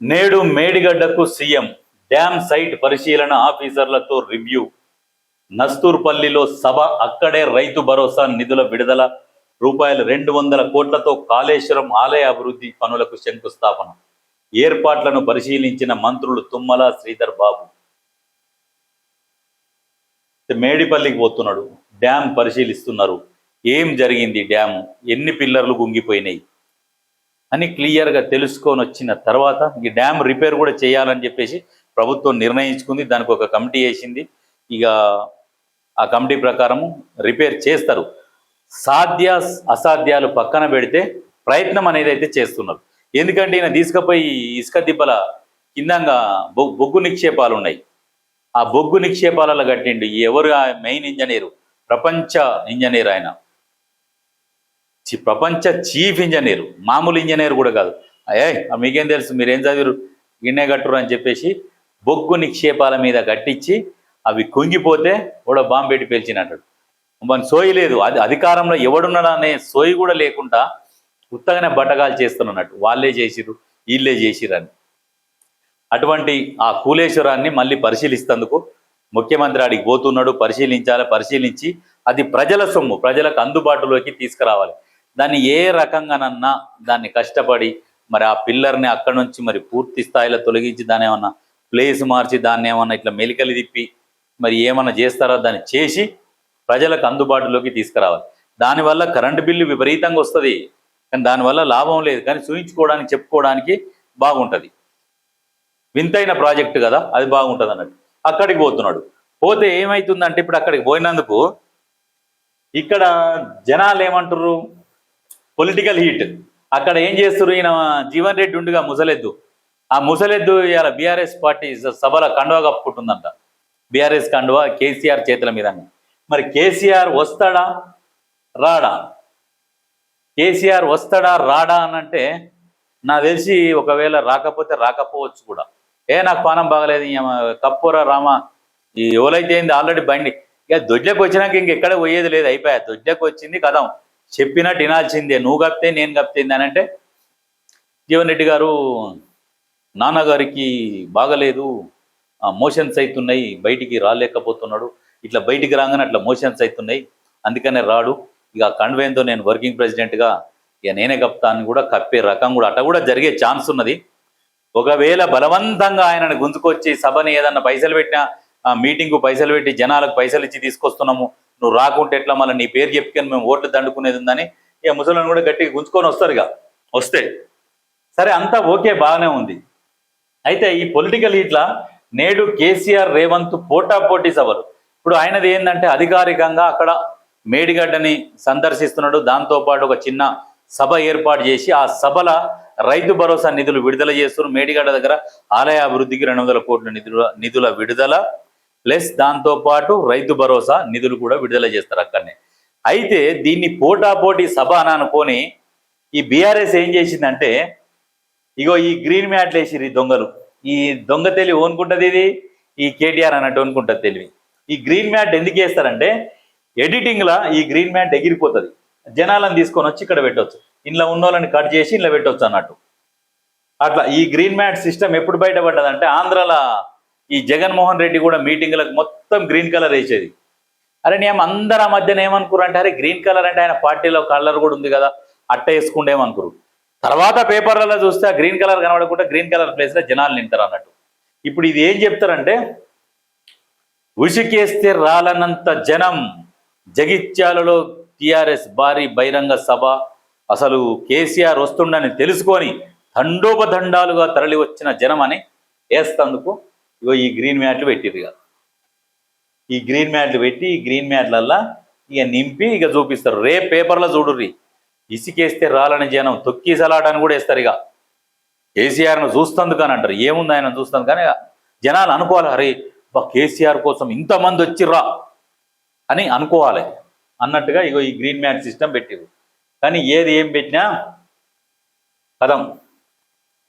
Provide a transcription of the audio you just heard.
నేడు మేడిగడ్డకు CM dam site పరిశీలన ఆఫీసర్లతో review. నస్తూర్పల్లిలో సభ, అక్కడే రైతు భరోసా నిధుల విడుదల. రూపాయలు 200 కోట్లతో కాళేశ్వరం ఆలయ అభివృద్ధి పనులకు శంకుస్థాపన. ఏర్పాట్లను పరిశీలించిన మంత్రులు తుమ్మల, శ్రీధర్ బాబు. మేడిపల్లికి పోతున్నాడు, డ్యాం పరిశీలిస్తున్నారు. ఏం జరిగింది, డ్యాము ఎన్ని పిల్లర్లు గుంగిపోయినాయి అని క్లియర్గా తెలుసుకొని వచ్చిన తర్వాత ఈ డ్యామ్ రిపేర్ కూడా చేయాలని చెప్పేసి ప్రభుత్వం నిర్ణయించుకుంది. దానికి ఒక కమిటీ వేసింది. ఇక ఆ కమిటీ ప్రకారము రిపేర్ చేస్తారు. సాధ్య అసాధ్యాలు పక్కన పెడితే ప్రయత్నం అనేది అయితే చేస్తున్నారు. ఎందుకంటే ఈయన తీసుకుపోయి ఇసుక దిబ్బల కిందంగా బొగ్గు నిక్షేపాలు ఉన్నాయి. ఆ బొగ్గు నిక్షేపాలలో కట్టిండు. ఎవరు మెయిన్ ఇంజనీరు, ప్రపంచ ఇంజనీర్ ఆయన, ప్రపంచ చీఫ్ ఇంజనీరు, మామూలు ఇంజనీర్ కూడా కాదు. మీకేం తెలుసు, మీరేం చదివారు, గిన్నె కట్టురు అని చెప్పేసి బొగ్గు నిక్షేపాల మీద కట్టించి అవి కుంగిపోతే కూడా బాంబు పెట్టి పేల్చినట్టు. మన సోయి లేదు, అది అధికారంలో ఎవడున్నాడు అనే సోయి కూడా లేకుండా ఉత్తగానే బట్టగాలు చేస్తున్నట్టు. వాళ్ళే చేసిరు, వీళ్ళే చేసిరని. అటువంటి ఆ కూలేశ్వరాన్ని మళ్ళీ పరిశీలిస్తేందుకు ముఖ్యమంత్రి ఆడికి పోతున్నాడు. పరిశీలించి అది ప్రజల సొమ్ము, ప్రజలకు అందుబాటులోకి తీసుకురావాలి. దాన్ని ఏ రకంగానన్నా దాన్ని కష్టపడి మరి ఆ పిల్లర్ని అక్కడి నుంచి మరి పూర్తి స్థాయిలో తొలగించి దాన్ని ఏమన్నా ప్లేస్ మార్చి దాన్ని ఏమన్నా ఇట్లా మెలికలు తిప్పి మరి ఏమన్నా చేస్తారో దాన్ని చేసి ప్రజలకు అందుబాటులోకి తీసుకురావాలి. దానివల్ల కరెంటు బిల్లు విపరీతంగా వస్తుంది, కానీ దానివల్ల లాభం లేదు. కానీ చూయించుకోవడానికి, చెప్పుకోవడానికి బాగుంటుంది. వింతైన ప్రాజెక్టు కదా, అది బాగుంటుంది అన్నట్టు. అక్కడికి పోతున్నాడు. పోతే ఏమవుతుందంటే ఇప్పుడు అక్కడికి పోయినందుకు ఇక్కడ జనాలు ఏమంటారు, పొలిటికల్ హీట్. అక్కడ ఏం చేస్తారు, ఈయన జీవన్ రెడ్డి ఉండిగా ముసలెద్దు, ఆ ముసలెద్దు ఇవాళ బీఆర్ఎస్ పార్టీ సభల కండువా కప్పుకుంటుందంట. బీఆర్ఎస్ కండువా కేసీఆర్ చేతుల మీద. మరి కేసీఆర్ వస్తాడా రాడా, కేసీఆర్ వస్తాడా రాడా అనంటే నాకు తెలిసి ఒకవేళ రాకపోవచ్చు కూడా. నాకు పానం బాగలేదు, కప్పురా రామా, ఎవరైతే అయింది ఆల్రెడీ బండి ఇక దొడ్లకు వచ్చినాక ఇంకెక్కడ పోయేది లేదు, అయిపోయా. దొడ్లకు వచ్చింది కథం, చెప్పినట్టు వినాల్సిందే. నువ్వు కప్తే నేను కప్తేంది అని అంటే జీవన్ రెడ్డి గారు నాన్నగారికి బాగలేదు, మోషన్స్ అవుతున్నాయి, బయటికి రాలేకపోతున్నాడు, ఇట్లా బయటికి రాగానే అట్లా మోషన్స్ అవుతున్నాయి, అందుకనే రాడు. ఇక కండ్వేంతో నేను వర్కింగ్ ప్రెసిడెంట్గా ఇక నేనే కప్తా అని కూడా కప్పే రకం కూడా అట్లా కూడా జరిగే ఛాన్స్ ఉన్నది. ఒకవేళ బలవంతంగా ఆయనను గుంజుకొచ్చి సభని ఏదన్నా పైసలు పెట్టినా, మీటింగ్కు పైసలు పెట్టి జనాలకు పైసలు ఇచ్చి తీసుకొస్తున్నాము, నువ్వు రాకుంటే ఎట్లా, మళ్ళీ నీ పేరు చెప్పుకొని మేము ఓట్లు దండుకునేది ఉందని ఇక ముసలిని కూడా గట్టిగా గుంజుకొని వస్తారు. ఇక వస్తే సరే, అంతా ఓకే, బాగానే ఉంది. అయితే ఈ పొలిటికల్ ఇట్లా నేడు కేసీఆర్ రేవంత్ పోటాపోటీ సభలు. ఇప్పుడు ఆయనది ఏంటంటే అధికారికంగా అక్కడ మేడిగడ్డని సందర్శిస్తున్నాడు. దాంతోపాటు ఒక చిన్న సభ ఏర్పాటు చేసి ఆ సభల రైతు భరోసా నిధులు విడుదల చేస్తున్నారు. మేడిగడ్డ దగ్గర ఆలయ అభివృద్ధికి 200 కోట్ల నిధుల విడుదల ప్లస్ దాంతోపాటు రైతు భరోసా నిధులు కూడా విడుదల చేస్తారు అక్కడనే. అయితే దీన్ని పోటాపోటీ సభ అని అనుకొని ఈ బీఆర్ఎస్ ఏం చేసిందంటే, ఇగో ఈ గ్రీన్ మ్యాట్లు వేసిరు ఈ దొంగలు. ఈ దొంగ తెలివి ఓనుకుంటుంది, ఇది ఈ కేటీఆర్ అన్నట్టు ఓనుకుంటుంది తెలివి. ఈ గ్రీన్ మ్యాట్ ఎందుకు వేస్తారంటే ఎడిటింగ్లా ఈ గ్రీన్ మ్యాట్ ఎగిరిపోతుంది, జనాలను తీసుకొని వచ్చి ఇక్కడ పెట్టవచ్చు, ఇంట్లో ఉన్న వాళ్ళని కట్ చేసి ఇంట్లో పెట్టవచ్చు అన్నట్టు. అట్లా ఈ గ్రీన్ మ్యాట్ సిస్టమ్ ఎప్పుడు బయటపడ్డదంటే ఆంధ్రాలో ఈ జగన్మోహన్ రెడ్డి కూడా మీటింగ్లకు మొత్తం గ్రీన్ కలర్ వేసేది. అరే నేను అందరు ఆ మధ్యన ఏమనుకురు అంటే, అరే గ్రీన్ కలర్ అంటే ఆయన పార్టీలో కలర్ కూడా ఉంది కదా, అట్ట వేసుకుంటే ఏమనుకురు. తర్వాత పేపర్లలో చూస్తే ఆ గ్రీన్ కలర్ కనబడకుండా గ్రీన్ కలర్ ప్లేస్లో జనాలు నింటారు అన్నట్టు. ఇప్పుడు ఇది ఏం చెప్తారంటే, ఉసికేస్తే రాలనంత జనం, జగిత్యాలలో టీఆర్ఎస్ భారీ బహిరంగ సభ. అసలు కేసీఆర్ వస్తుండని తెలుసుకొని దండోపదండాలుగా తరలి వచ్చిన జనం అని వేస్తందుకు ఇగో ఈ గ్రీన్ మ్యాట్లు పెట్టిరు. ఇక ఈ గ్రీన్ మ్యాట్లు పెట్టి ఈ గ్రీన్ మ్యాట్లల్లా ఇక నింపి ఇక చూపిస్తారు. రేపు పేపర్లో చూడుర్రి, ఇసుకేస్తే రాలని జనం తొక్కి సలాటని కూడా వేస్తారు. ఇక కేసీఆర్ను చూస్తందుకు అని అంటారు. ఏముంది ఆయన చూస్తుంది కానీ జనాలు అనుకోవాలి, అరే కేసీఆర్ కోసం ఇంతమంది వచ్చిర్రా అని అనుకోవాలి అన్నట్టుగా ఇగో ఈ గ్రీన్ మ్యాట్ సిస్టమ్ పెట్టిరు. కానీ ఏది ఏం పెట్టినా కథం